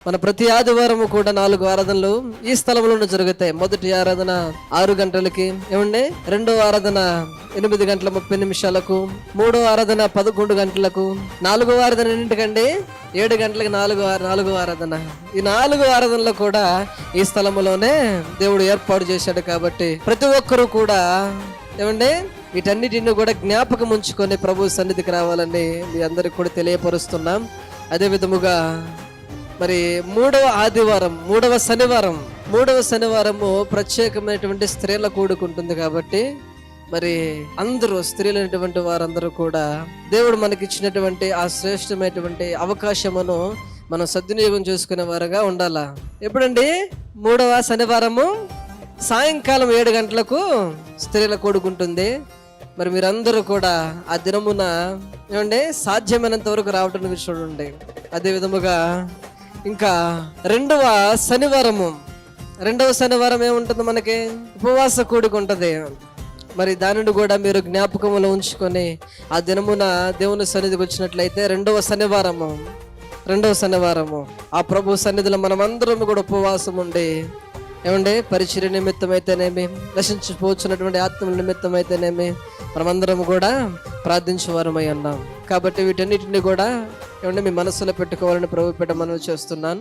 మన ప్రతి ఆదివారము కూడా 4 ఆరాధనలు ఈ స్థలంలోనే జరుగుతాయి. మొదటి ఆరాధన 6 గంటలకి, ఏమండి, రెండో ఆరాధన 8:30 మూడో ఆరాధన 11 గంటలకు, 4వ ఆరాధన ఎన్నింటికండి? 7 గంటలకు 4వ ఆరాధన. ఈ 4 ఆరాధనలు కూడా ఈ స్థలములోనే దేవుడు ఏర్పాటు చేశాడు. కాబట్టి ప్రతి ఒక్కరూ కూడా, ఏమండి, వీటన్నిటిని కూడా జ్ఞాపకం ఉంచుకొని ప్రభు సన్నిధికి రావాలని మీ అందరికి కూడా తెలియపరుస్తున్నాం. అదే విధముగా మరి మూడవ శనివారము ప్రత్యేకమైనటువంటి స్త్రీల కూడుకుంటుంది. కాబట్టి మరి అందరూ స్త్రీలైనటువంటి వారందరూ కూడా దేవుడు మనకి ఇచ్చినటువంటి ఆ శ్రేష్టమైనటువంటి అవకాశమును మనం సద్వినియోగం చేసుకునే వారుగా ఉండాలా. ఎప్పుడండి? 3వ శనివారము సాయంకాలం 7 గంటలకు స్త్రీల కూడుకుంటుంది. మరి మీరందరూ కూడా ఆ దినమున, ఏమండి, సాధ్యమైనంత వరకు రావటం చూడండి. అదే విధముగా ఇంకా రెండవ శనివారం ఏముంటుంది? మనకి ఉపవాస కూడిక ఉంటుంది. మరి దానిని కూడా మీరు జ్ఞాపకంలో ఉంచుకొని ఆ దినమున దేవుని సన్నిధికి వచ్చినట్లయితే రెండవ శనివారము ఆ ప్రభు సన్నిధిలో మనం అందరం కూడా ఉపవాసం ఉండి, ఏమండి, పరిచర్య నిమిత్తం అయితేనేమి, నశించిపోతున్నటువంటి ఆత్మ నిమిత్తం అయితేనేమి మనమందరం కూడా ప్రార్థించేవారమై ఉన్నాం. కాబట్టి వీటన్నిటిని కూడా, ఏమండి, మీ మనసులో పెట్టుకోవాలని ప్రభు పేట మనవి చేస్తున్నాను.